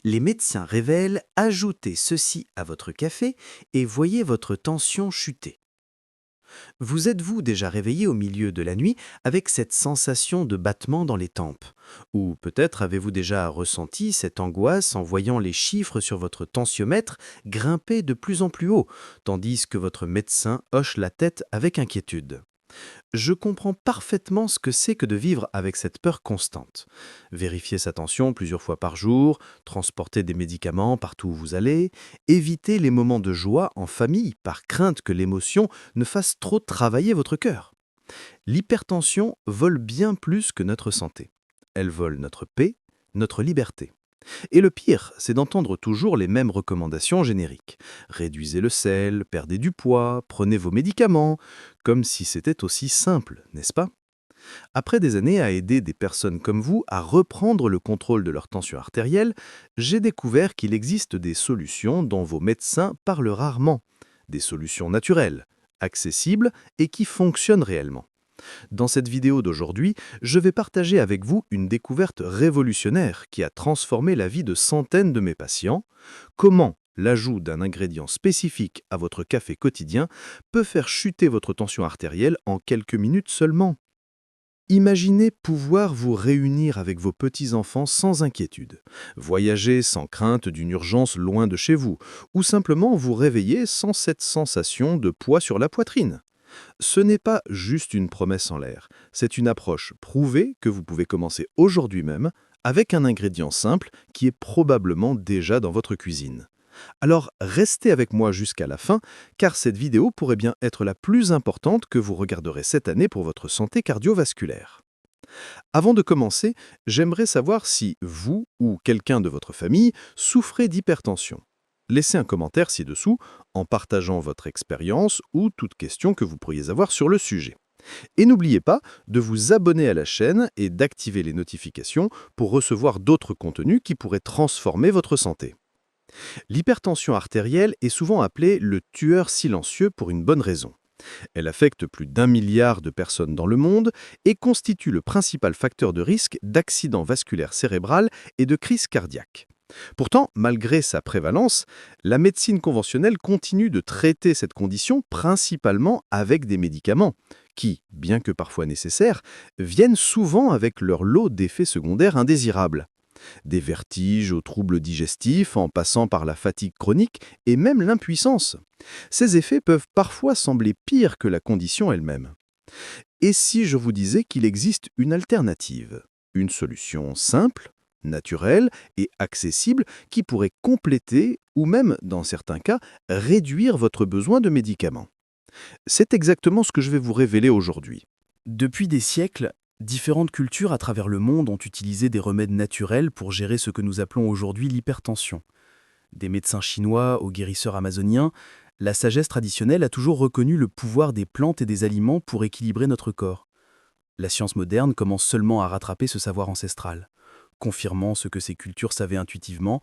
Les médecins révèlent ajoutez ceci à votre café et voyez votre tension chuter. Vous êtes-vous déjà réveillé au milieu de la nuit avec cette sensation de battement dans les tempes? Ou peut-être avez-vous déjà ressenti cette angoisse en voyant les chiffres sur votre tensiomètre grimper de plus en plus haut, tandis que votre médecin hoche la tête avec inquiétude? Je comprends parfaitement ce que c'est que de vivre avec cette peur constante. Vérifier sa tension plusieurs fois par jour, transporter des médicaments partout où vous allez, éviter les moments de joie en famille par crainte que l'émotion ne fasse trop travailler votre cœur. L'hypertension vole bien plus que notre santé. Elle vole notre paix, notre liberté. Et le pire, c'est d'entendre toujours les mêmes recommandations génériques. Réduisez le sel, perdez du poids, prenez vos médicaments, comme si c'était aussi simple, n'est-ce pas? Après des années à aider des personnes comme vous à reprendre le contrôle de leur tension artérielle, j'ai découvert qu'il existe des solutions dont vos médecins parlent rarement. Des solutions naturelles, accessibles et qui fonctionnent réellement. Dans cette vidéo d'aujourd'hui, je vais partager avec vous une découverte révolutionnaire qui a transformé la vie de centaines de mes patients. Comment l'ajout d'un ingrédient spécifique à votre café quotidien peut faire chuter votre tension artérielle en quelques minutes seulement. Imaginez pouvoir vous réunir avec vos petits-enfants sans inquiétude, voyager sans crainte d'une urgence loin de chez vous, ou simplement vous réveiller sans cette sensation de poids sur la poitrine. Ce n'est pas juste une promesse en l'air, c'est une approche prouvée que vous pouvez commencer aujourd'hui même avec un ingrédient simple qui est probablement déjà dans votre cuisine. Alors restez avec moi jusqu'à la fin, car cette vidéo pourrait bien être la plus importante que vous regarderez cette année pour votre santé cardiovasculaire. Avant de commencer, j'aimerais savoir si vous ou quelqu'un de votre famille souffrez d'hypertension. Laissez un commentaire ci-dessous en partageant votre expérience ou toute question que vous pourriez avoir sur le sujet. Et n'oubliez pas de vous abonner à la chaîne et d'activer les notifications pour recevoir d'autres contenus qui pourraient transformer votre santé. L'hypertension artérielle est souvent appelée le tueur silencieux pour une bonne raison. Elle affecte plus d'1 milliard de personnes dans le monde et constitue le principal facteur de risque d'accident vasculaire cérébral et de crise cardiaque. Pourtant, malgré sa prévalence, la médecine conventionnelle continue de traiter cette condition principalement avec des médicaments qui, bien que parfois nécessaires, viennent souvent avec leur lot d'effets secondaires indésirables. Des vertiges aux troubles digestifs, en passant par la fatigue chronique et même l'impuissance. Ces effets peuvent parfois sembler pires que la condition elle-même. Et si je vous disais qu'il existe une alternative, une solution simple, naturelle et accessible qui pourrait compléter ou même, dans certains cas, réduire votre besoin de médicaments? C'est exactement ce que je vais vous révéler aujourd'hui. Depuis des siècles, différentes cultures à travers le monde ont utilisé des remèdes naturels pour gérer ce que nous appelons aujourd'hui l'hypertension. Des médecins chinois aux guérisseurs amazoniens, la sagesse traditionnelle a toujours reconnu le pouvoir des plantes et des aliments pour équilibrer notre corps. La science moderne commence seulement à rattraper ce savoir ancestral. Confirmant ce que ces cultures savaient intuitivement,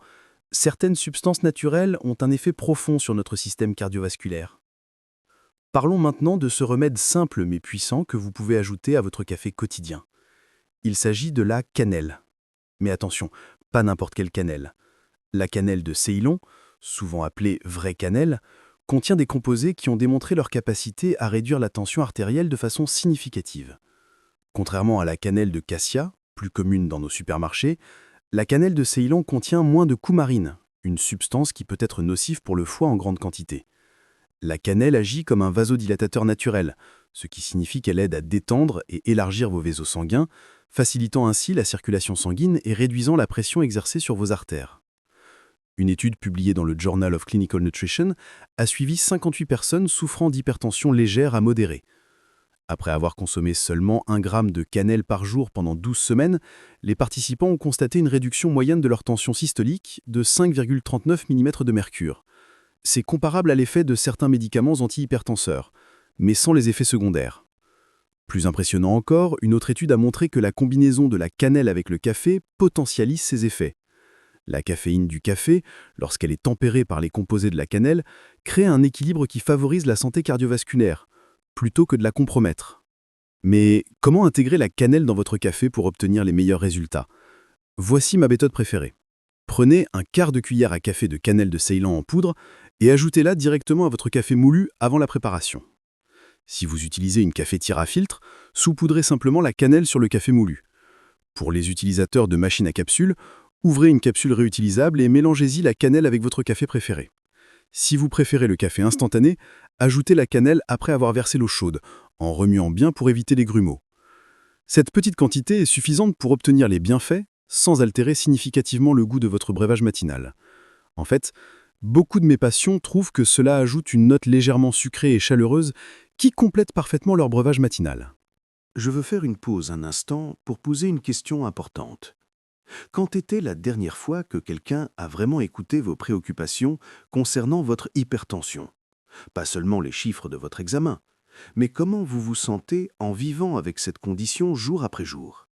certaines substances naturelles ont un effet profond sur notre système cardiovasculaire. Parlons maintenant de ce remède simple mais puissant que vous pouvez ajouter à votre café quotidien. Il s'agit de la cannelle. Mais attention, pas n'importe quelle cannelle. La cannelle de Ceylan, souvent appelée vraie cannelle, contient des composés qui ont démontré leur capacité à réduire la tension artérielle de façon significative. Contrairement à la cannelle de cassia, plus commune dans nos supermarchés, la cannelle de Ceylan contient moins de coumarine, une substance qui peut être nocive pour le foie en grande quantité. La cannelle agit comme un vasodilatateur naturel, ce qui signifie qu'elle aide à détendre et élargir vos vaisseaux sanguins, facilitant ainsi la circulation sanguine et réduisant la pression exercée sur vos artères. Une étude publiée dans le Journal of Clinical Nutrition a suivi 58 personnes souffrant d'hypertension légère à modérée. Après avoir consommé seulement 1 gramme de cannelle par jour pendant 12 semaines, les participants ont constaté une réduction moyenne de leur tension systolique de 5,39 mm de mercure. C'est comparable à l'effet de certains médicaments antihypertenseurs, mais sans les effets secondaires. Plus impressionnant encore, une autre étude a montré que la combinaison de la cannelle avec le café potentialise ces effets. La caféine du café, lorsqu'elle est tempérée par les composés de la cannelle, crée un équilibre qui favorise la santé cardiovasculaire, plutôt que de la compromettre. Mais comment intégrer la cannelle dans votre café pour obtenir les meilleurs résultats? Voici ma méthode préférée. Prenez un quart de cuillère à café de cannelle de Ceylan en poudre et ajoutez-la directement à votre café moulu avant la préparation. Si vous utilisez une cafetière à filtre, saupoudrez simplement la cannelle sur le café moulu. Pour les utilisateurs de machines à capsules, ouvrez une capsule réutilisable et mélangez-y la cannelle avec votre café préféré. Si vous préférez le café instantané, ajoutez la cannelle après avoir versé l'eau chaude, en remuant bien pour éviter les grumeaux. Cette petite quantité est suffisante pour obtenir les bienfaits sans altérer significativement le goût de votre breuvage matinal. En fait, beaucoup de mes patients trouvent que cela ajoute une note légèrement sucrée et chaleureuse qui complète parfaitement leur breuvage matinal. Je veux faire une pause un instant pour poser une question importante. Quand était la dernière fois que quelqu'un a vraiment écouté vos préoccupations concernant votre hypertension? Pas seulement les chiffres de votre examen, mais comment vous vous sentez en vivant avec cette condition jour après jour.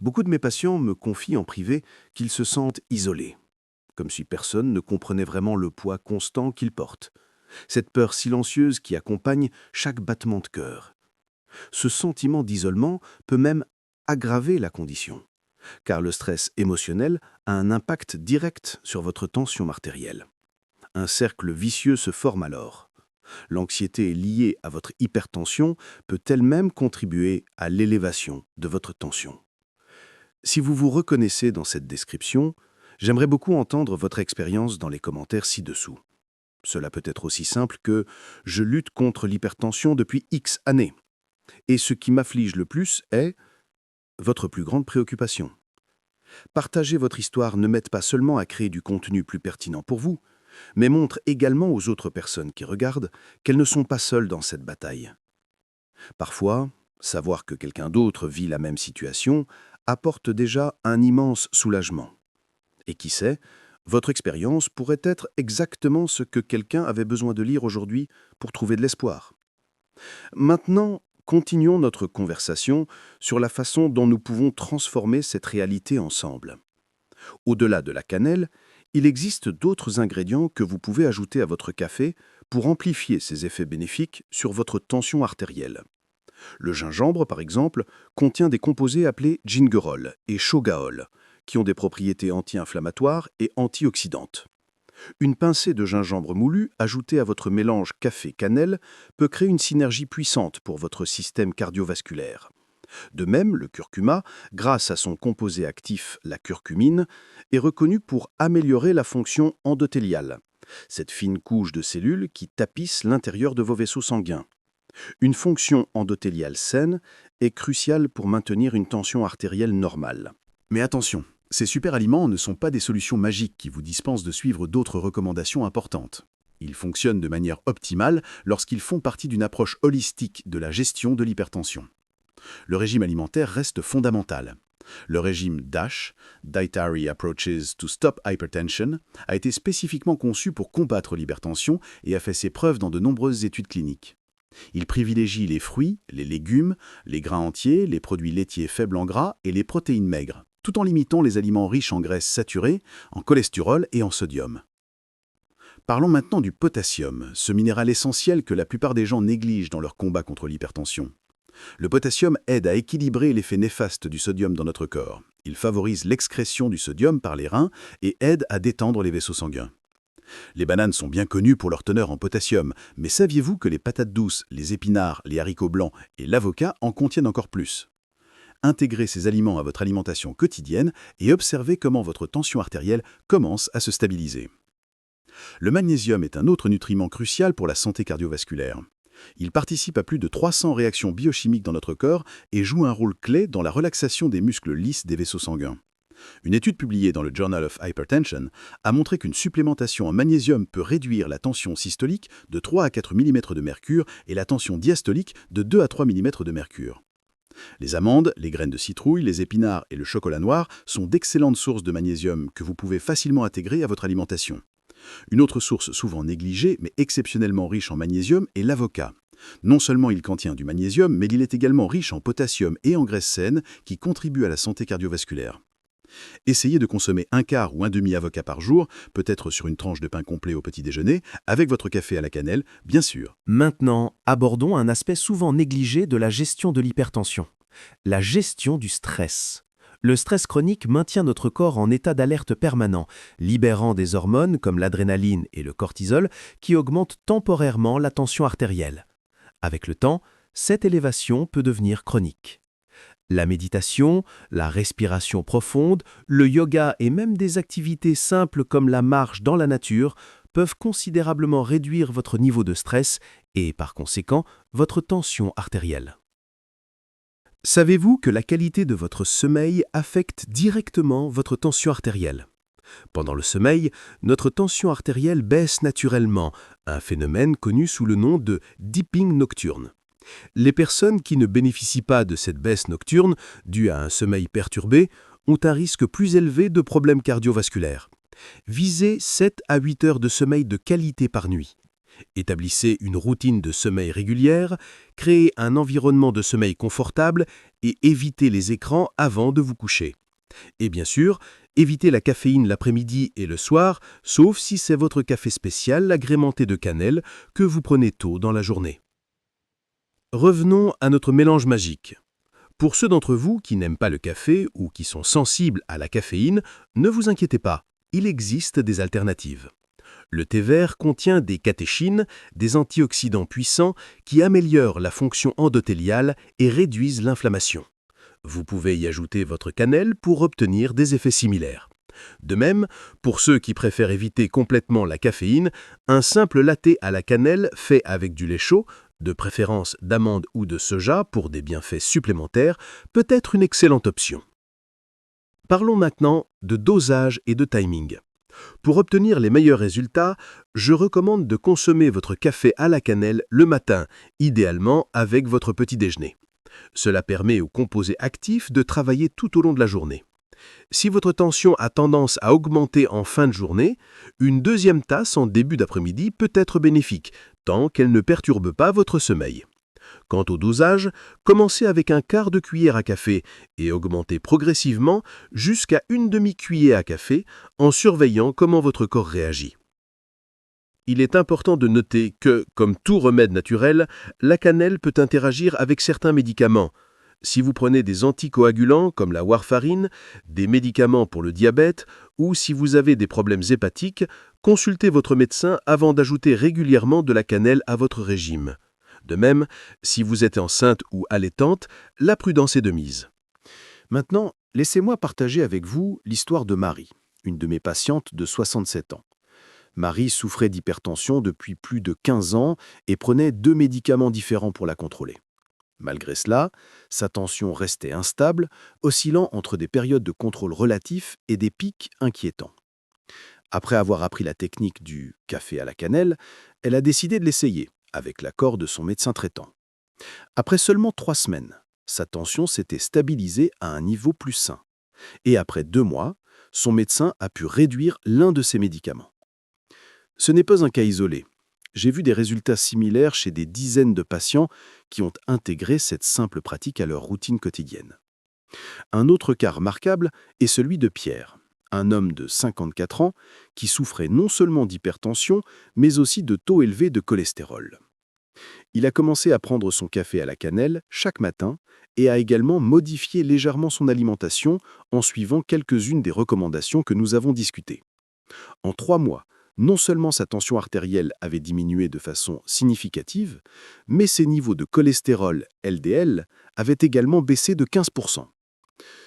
Beaucoup de mes patients me confient en privé qu'ils se sentent isolés, comme si personne ne comprenait vraiment le poids constant qu'ils portent, cette peur silencieuse qui accompagne chaque battement de cœur. Ce sentiment d'isolement peut même aggraver la condition, car le stress émotionnel a un impact direct sur votre tension artérielle. Un cercle vicieux se forme alors. L'anxiété liée à votre hypertension peut elle-même contribuer à l'élévation de votre tension. Si vous vous reconnaissez dans cette description, j'aimerais beaucoup entendre votre expérience dans les commentaires ci-dessous. Cela peut être aussi simple que « Je lutte contre l'hypertension depuis X années ». Et ce qui m'afflige le plus est votre plus grande préoccupation. Partager votre histoire ne m'aide pas seulement à créer du contenu plus pertinent pour vous, mais montre également aux autres personnes qui regardent qu'elles ne sont pas seules dans cette bataille. Parfois, savoir que quelqu'un d'autre vit la même situation apporte déjà un immense soulagement. Et qui sait, votre expérience pourrait être exactement ce que quelqu'un avait besoin de lire aujourd'hui pour trouver de l'espoir. Maintenant, continuons notre conversation sur la façon dont nous pouvons transformer cette réalité ensemble. Au-delà de la cannelle, il existe d'autres ingrédients que vous pouvez ajouter à votre café pour amplifier ses effets bénéfiques sur votre tension artérielle. Le gingembre, par exemple, contient des composés appelés gingerol et shogaol, qui ont des propriétés anti-inflammatoires et antioxydantes. Une pincée de gingembre moulu ajoutée à votre mélange café-cannelle peut créer une synergie puissante pour votre système cardiovasculaire. De même, le curcuma, grâce à son composé actif, la curcumine, est reconnu pour améliorer la fonction endothéliale, cette fine couche de cellules qui tapisse l'intérieur de vos vaisseaux sanguins. Une fonction endothéliale saine est cruciale pour maintenir une tension artérielle normale. Mais attention, ces super aliments ne sont pas des solutions magiques qui vous dispensent de suivre d'autres recommandations importantes. Ils fonctionnent de manière optimale lorsqu'ils font partie d'une approche holistique de la gestion de l'hypertension. Le régime alimentaire reste fondamental. Le régime DASH, Dietary Approaches to Stop Hypertension, a été spécifiquement conçu pour combattre l'hypertension et a fait ses preuves dans de nombreuses études cliniques. Il privilégie les fruits, les légumes, les grains entiers, les produits laitiers faibles en gras et les protéines maigres, tout en limitant les aliments riches en graisses saturées, en cholestérol et en sodium. Parlons maintenant du potassium, ce minéral essentiel que la plupart des gens négligent dans leur combat contre l'hypertension. Le potassium aide à équilibrer l'effet néfaste du sodium dans notre corps. Il favorise l'excrétion du sodium par les reins et aide à détendre les vaisseaux sanguins. Les bananes sont bien connues pour leur teneur en potassium, mais saviez-vous que les patates douces, les épinards, les haricots blancs et l'avocat en contiennent encore plus? Intégrez ces aliments à votre alimentation quotidienne et observez comment votre tension artérielle commence à se stabiliser. Le magnésium est un autre nutriment crucial pour la santé cardiovasculaire. Il participe à plus de 300 réactions biochimiques dans notre corps et joue un rôle clé dans la relaxation des muscles lisses des vaisseaux sanguins. Une étude publiée dans le Journal of Hypertension a montré qu'une supplémentation en magnésium peut réduire la tension systolique de 3 à 4 mm de mercure et la tension diastolique de 2 à 3 mm de mercure. Les amandes, les graines de citrouille, les épinards et le chocolat noir sont d'excellentes sources de magnésium que vous pouvez facilement intégrer à votre alimentation. Une autre source souvent négligée, mais exceptionnellement riche en magnésium, est l'avocat. Non seulement il contient du magnésium, mais il est également riche en potassium et en graisses saines qui contribuent à la santé cardiovasculaire. Essayez de consommer un quart ou un demi-avocat par jour, peut-être sur une tranche de pain complet au petit déjeuner, avec votre café à la cannelle, bien sûr. Maintenant, abordons un aspect souvent négligé de la gestion de l'hypertension, la gestion du stress. Le stress chronique maintient notre corps en état d'alerte permanent, libérant des hormones comme l'adrénaline et le cortisol qui augmentent temporairement la tension artérielle. Avec le temps, cette élévation peut devenir chronique. La méditation, la respiration profonde, le yoga et même des activités simples comme la marche dans la nature peuvent considérablement réduire votre niveau de stress et, par conséquent, votre tension artérielle. Savez-vous que la qualité de votre sommeil affecte directement votre tension artérielle? Pendant le sommeil, notre tension artérielle baisse naturellement, un phénomène connu sous le nom de dipping nocturne. Les personnes qui ne bénéficient pas de cette baisse nocturne, due à un sommeil perturbé, ont un risque plus élevé de problèmes cardiovasculaires. Visez 7 à 8 heures de sommeil de qualité par nuit. Établissez une routine de sommeil régulière, créez un environnement de sommeil confortable et évitez les écrans avant de vous coucher. Et bien sûr, évitez la caféine l'après-midi et le soir, sauf si c'est votre café spécial agrémenté de cannelle que vous prenez tôt dans la journée. Revenons à notre mélange magique. Pour ceux d'entre vous qui n'aiment pas le café ou qui sont sensibles à la caféine, ne vous inquiétez pas, il existe des alternatives. Le thé vert contient des catéchines, des antioxydants puissants qui améliorent la fonction endothéliale et réduisent l'inflammation. Vous pouvez y ajouter votre cannelle pour obtenir des effets similaires. De même, pour ceux qui préfèrent éviter complètement la caféine, un simple latte à la cannelle fait avec du lait chaud, de préférence d'amande ou de soja pour des bienfaits supplémentaires, peut être une excellente option. Parlons maintenant de dosage et de timing. Pour obtenir les meilleurs résultats, je recommande de consommer votre café à la cannelle le matin, idéalement avec votre petit déjeuner. Cela permet aux composés actifs de travailler tout au long de la journée. Si votre tension a tendance à augmenter en fin de journée, une deuxième tasse en début d'après-midi peut être bénéfique, tant qu'elle ne perturbe pas votre sommeil. Quant au dosage, commencez avec un quart de cuillère à café et augmentez progressivement jusqu'à une demi-cuillère à café en surveillant comment votre corps réagit. Il est important de noter que, comme tout remède naturel, la cannelle peut interagir avec certains médicaments. Si vous prenez des anticoagulants comme la warfarine, des médicaments pour le diabète ou si vous avez des problèmes hépatiques, consultez votre médecin avant d'ajouter régulièrement de la cannelle à votre régime. De même, si vous êtes enceinte ou allaitante, la prudence est de mise. Maintenant, laissez-moi partager avec vous l'histoire de Marie, une de mes patientes de 67 ans. Marie souffrait d'hypertension depuis plus de 15 ans et prenait 2 médicaments différents pour la contrôler. Malgré cela, sa tension restait instable, oscillant entre des périodes de contrôle relatif et des pics inquiétants. Après avoir appris la technique du café à la cannelle, elle a décidé de l'essayer, avec l'accord de son médecin traitant. Après seulement 3 semaines, sa tension s'était stabilisée à un niveau plus sain. Et après 2 mois, son médecin a pu réduire l'un de ses médicaments. Ce n'est pas un cas isolé. J'ai vu des résultats similaires chez des dizaines de patients qui ont intégré cette simple pratique à leur routine quotidienne. Un autre cas remarquable est celui de Pierre, un homme de 54 ans qui souffrait non seulement d'hypertension, mais aussi de taux élevés de cholestérol. Il a commencé à prendre son café à la cannelle chaque matin et a également modifié légèrement son alimentation en suivant quelques-unes des recommandations que nous avons discutées. En 3 mois, non seulement sa tension artérielle avait diminué de façon significative, mais ses niveaux de cholestérol LDL avaient également baissé de 15%.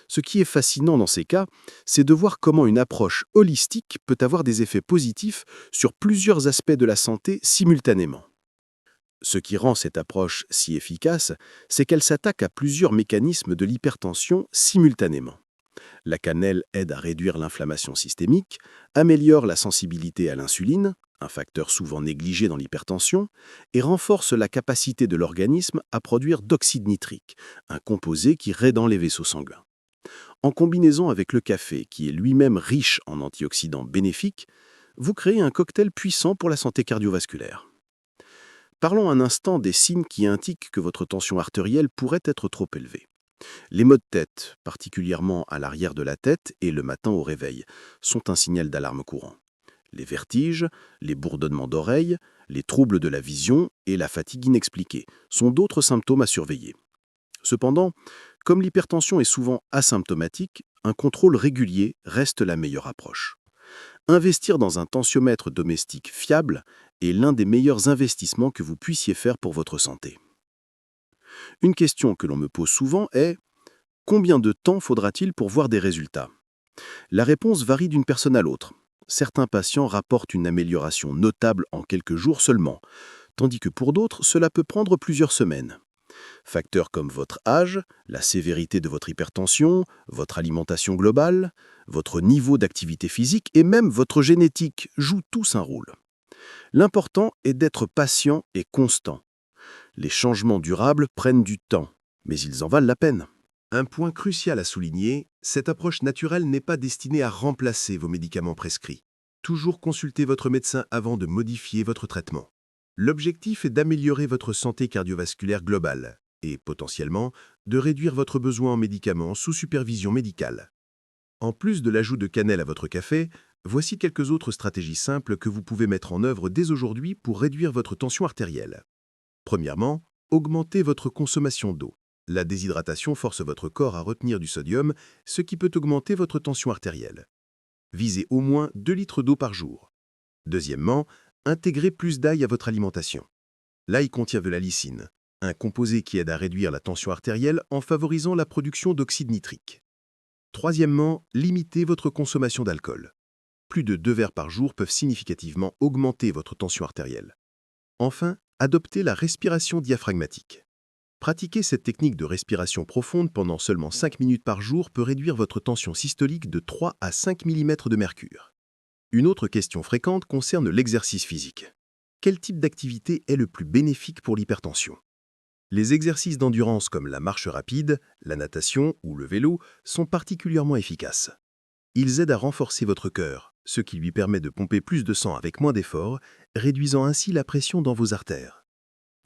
Ce qui est fascinant dans ces cas, c'est de voir comment une approche holistique peut avoir des effets positifs sur plusieurs aspects de la santé simultanément. Ce qui rend cette approche si efficace, c'est qu'elle s'attaque à plusieurs mécanismes de l'hypertension simultanément. La cannelle aide à réduire l'inflammation systémique, améliore la sensibilité à l'insuline, un facteur souvent négligé dans l'hypertension, et renforce la capacité de l'organisme à produire d'oxyde nitrique, un composé qui raidit les vaisseaux sanguins. En combinaison avec le café, qui est lui-même riche en antioxydants bénéfiques, vous créez un cocktail puissant pour la santé cardiovasculaire. Parlons un instant des signes qui indiquent que votre tension artérielle pourrait être trop élevée. Les maux de tête, particulièrement à l'arrière de la tête et le matin au réveil, sont un signal d'alarme courant. Les vertiges, les bourdonnements d'oreilles, les troubles de la vision et la fatigue inexpliquée sont d'autres symptômes à surveiller. Cependant, Comme l'hypertension est souvent asymptomatique, un contrôle régulier reste la meilleure approche. Investir dans un tensiomètre domestique fiable est l'un des meilleurs investissements que vous puissiez faire pour votre santé. Une question que l'on me pose souvent est: combien de temps faudra-t-il pour voir des résultats? La réponse varie d'une personne à l'autre. Certains patients rapportent une amélioration notable en quelques jours seulement, tandis que pour d'autres, cela peut prendre plusieurs semaines. Facteurs comme votre âge, la sévérité de votre hypertension, votre alimentation globale, votre niveau d'activité physique et même votre génétique jouent tous un rôle. L'important est d'être patient et constant. Les changements durables prennent du temps, mais ils en valent la peine. Un point crucial à souligner, cette approche naturelle n'est pas destinée à remplacer vos médicaments prescrits. Toujours consultez votre médecin avant de modifier votre traitement. L'objectif est d'améliorer votre santé cardiovasculaire globale et, potentiellement, de réduire votre besoin en médicaments sous supervision médicale. En plus de l'ajout de cannelle à votre café, voici quelques autres stratégies simples que vous pouvez mettre en œuvre dès aujourd'hui pour réduire votre tension artérielle. Premièrement, augmentez votre consommation d'eau. La déshydratation force votre corps à retenir du sodium, ce qui peut augmenter votre tension artérielle. Visez au moins 2 litres d'eau par jour. Deuxièmement, intégrez plus d'ail à votre alimentation. L'ail contient de la lysine, un composé qui aide à réduire la tension artérielle en favorisant la production d'oxyde nitrique. Troisièmement, limitez votre consommation d'alcool. Plus de 2 verres par jour peuvent significativement augmenter votre tension artérielle. Enfin, adoptez la respiration diaphragmatique. Pratiquer cette technique de respiration profonde pendant seulement 5 minutes par jour peut réduire votre tension systolique de 3 à 5 mm de mercure. Une autre question fréquente concerne l'exercice physique. Quel type d'activité est le plus bénéfique pour l'hypertension? Les exercices d'endurance comme la marche rapide, la natation ou le vélo sont particulièrement efficaces. Ils aident à renforcer votre cœur, ce qui lui permet de pomper plus de sang avec moins d'efforts, réduisant ainsi la pression dans vos artères.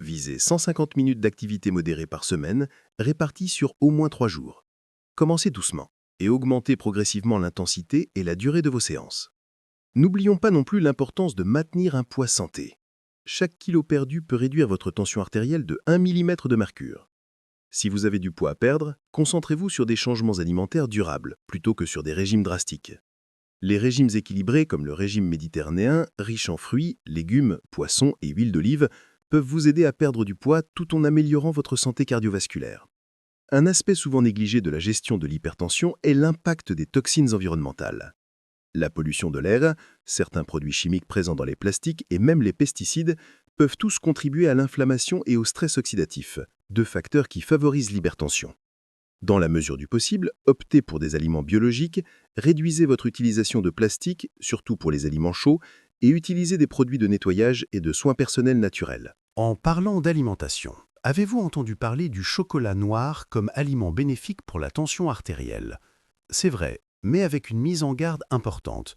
Visez 150 minutes d'activité modérée par semaine, réparties sur au moins 3 jours. Commencez doucement et augmentez progressivement l'intensité et la durée de vos séances. N'oublions pas non plus l'importance de maintenir un poids santé. Chaque kilo perdu peut réduire votre tension artérielle de 1 mm de mercure. Si vous avez du poids à perdre, concentrez-vous sur des changements alimentaires durables plutôt que sur des régimes drastiques. Les régimes équilibrés comme le régime méditerranéen, riche en fruits, légumes, poissons et huile d'olive, peuvent vous aider à perdre du poids tout en améliorant votre santé cardiovasculaire. Un aspect souvent négligé de la gestion de l'hypertension est l'impact des toxines environnementales. La pollution de l'air, certains produits chimiques présents dans les plastiques et même les pesticides peuvent tous contribuer à l'inflammation et au stress oxydatif, deux facteurs qui favorisent l'hypertension. Dans la mesure du possible, optez pour des aliments biologiques, réduisez votre utilisation de plastique, surtout pour les aliments chauds, et utilisez des produits de nettoyage et de soins personnels naturels. En parlant d'alimentation, avez-vous entendu parler du chocolat noir comme aliment bénéfique pour la tension artérielle? C'est vrai, mais avec une mise en garde importante.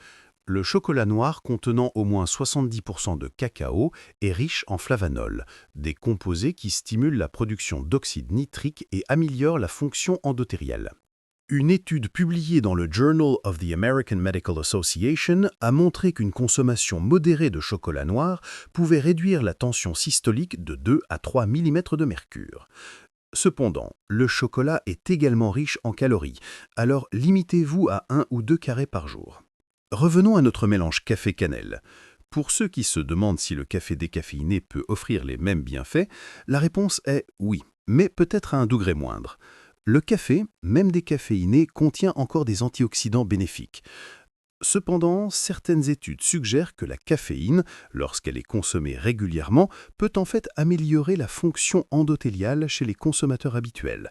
Le chocolat noir contenant au moins 70% de cacao est riche en flavanol, des composés qui stimulent la production d'oxyde nitrique et améliorent la fonction endothéliale. Une étude publiée dans le Journal of the American Medical Association a montré qu'une consommation modérée de chocolat noir pouvait réduire la tension systolique de 2 à 3 mm de mercure. Cependant, le chocolat est également riche en calories, alors limitez-vous à 1 ou 2 carrés par jour. Revenons à notre mélange café-cannelle. Pour ceux qui se demandent si le café décaféiné peut offrir les mêmes bienfaits, la réponse est oui, mais peut-être à un degré moindre. Le café, même décaféiné, contient encore des antioxydants bénéfiques. Cependant, certaines études suggèrent que la caféine, lorsqu'elle est consommée régulièrement, peut en fait améliorer la fonction endothéliale chez les consommateurs habituels.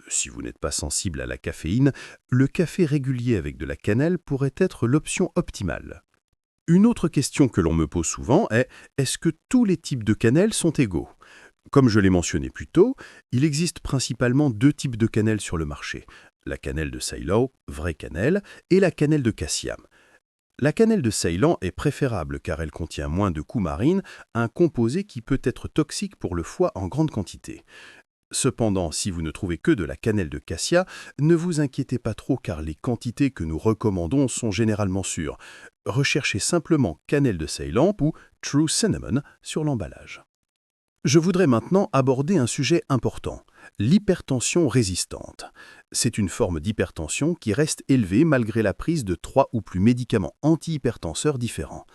Si vous n'êtes pas sensible à la caféine, le café régulier avec de la cannelle pourrait être l'option optimale. Une autre question que l'on me pose souvent est: est-ce que tous les types de cannelle sont égaux? Comme je l'ai mentionné plus tôt, il existe principalement 2 types de cannelle sur le marché. La cannelle de Ceylan, vraie cannelle, et la cannelle de Cassia. La cannelle de Ceylan est préférable car elle contient moins de coumarine, un composé qui peut être toxique pour le foie en grande quantité. Cependant, si vous ne trouvez que de la cannelle de Cassia, ne vous inquiétez pas trop car les quantités que nous recommandons sont généralement sûres. Recherchez simplement cannelle de Ceylan ou True Cinnamon sur l'emballage. Je voudrais maintenant aborder un sujet important, L'hypertension résistante. C'est une forme d'hypertension qui reste élevée malgré la prise de 3 ou plus médicaments antihypertenseurs différents.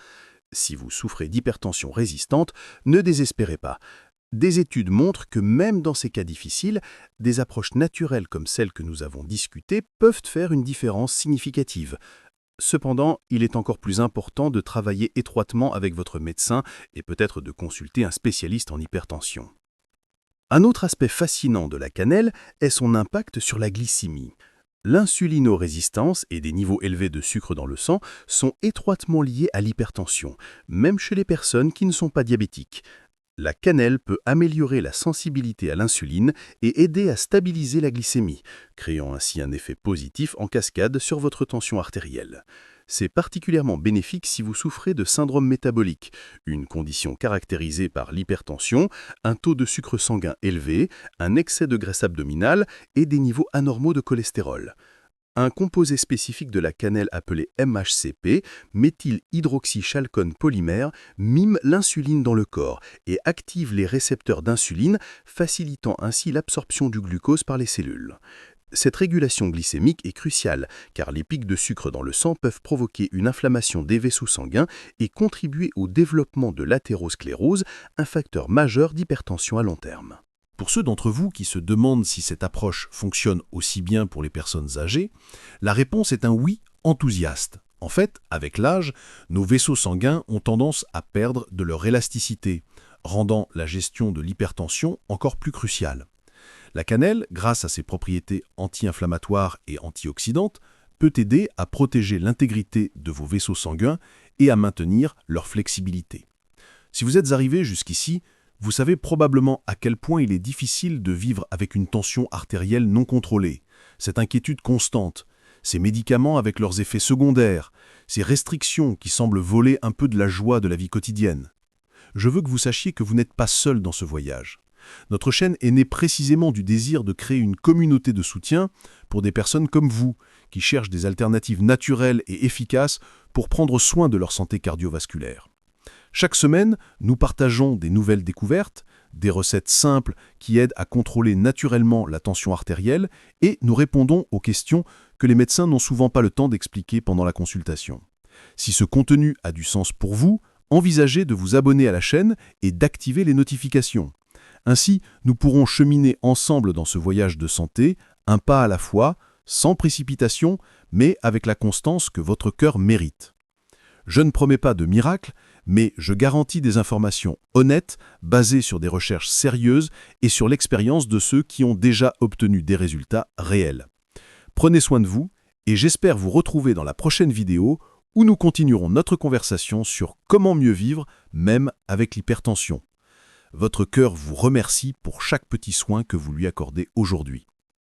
Si vous souffrez d'hypertension résistante, ne désespérez pas. Des études montrent que même dans ces cas difficiles, des approches naturelles comme celles que nous avons discutées peuvent faire une différence significative. Cependant, il est encore plus important de travailler étroitement avec votre médecin et peut-être de consulter un spécialiste en hypertension. Un autre aspect fascinant de la cannelle est son impact sur la glycémie. L'insulinorésistance et des niveaux élevés de sucre dans le sang sont étroitement liés à l'hypertension, même chez les personnes qui ne sont pas diabétiques. La cannelle peut améliorer la sensibilité à l'insuline et aider à stabiliser la glycémie, créant ainsi un effet positif en cascade sur votre tension artérielle. C'est particulièrement bénéfique si vous souffrez de syndrome métabolique, une condition caractérisée par l'hypertension, un taux de sucre sanguin élevé, un excès de graisse abdominale et des niveaux anormaux de cholestérol. Un composé spécifique de la cannelle appelé MHCP, méthylhydroxychalcone polymère, mime l'insuline dans le corps et active les récepteurs d'insuline, facilitant ainsi l'absorption du glucose par les cellules. Cette régulation glycémique est cruciale, car les pics de sucre dans le sang peuvent provoquer une inflammation des vaisseaux sanguins et contribuer au développement de l'athérosclérose, un facteur majeur d'hypertension à long terme. Pour ceux d'entre vous qui se demandent si cette approche fonctionne aussi bien pour les personnes âgées, la réponse est un oui enthousiaste. En fait, avec l'âge, nos vaisseaux sanguins ont tendance à perdre de leur élasticité, rendant la gestion de l'hypertension encore plus cruciale. La cannelle, grâce à ses propriétés anti-inflammatoires et antioxydantes, peut aider à protéger l'intégrité de vos vaisseaux sanguins et à maintenir leur flexibilité. Si vous êtes arrivé jusqu'ici, vous savez probablement à quel point il est difficile de vivre avec une tension artérielle non contrôlée, cette inquiétude constante, ces médicaments avec leurs effets secondaires, ces restrictions qui semblent voler un peu de la joie de la vie quotidienne. Je veux que vous sachiez que vous n'êtes pas seul dans ce voyage. Notre chaîne est née précisément du désir de créer une communauté de soutien pour des personnes comme vous, qui cherchent des alternatives naturelles et efficaces pour prendre soin de leur santé cardiovasculaire. Chaque semaine, nous partageons des nouvelles découvertes, des recettes simples qui aident à contrôler naturellement la tension artérielle et nous répondons aux questions que les médecins n'ont souvent pas le temps d'expliquer pendant la consultation. Si ce contenu a du sens pour vous, envisagez de vous abonner à la chaîne et d'activer les notifications. Ainsi, nous pourrons cheminer ensemble dans ce voyage de santé, un pas à la fois, sans précipitation, mais avec la constance que votre cœur mérite. Je ne promets pas de miracle, mais je garantis des informations honnêtes, basées sur des recherches sérieuses et sur l'expérience de ceux qui ont déjà obtenu des résultats réels. Prenez soin de vous et j'espère vous retrouver dans la prochaine vidéo où nous continuerons notre conversation sur comment mieux vivre, même avec l'hypertension. Votre cœur vous remercie pour chaque petit soin que vous lui accordez aujourd'hui.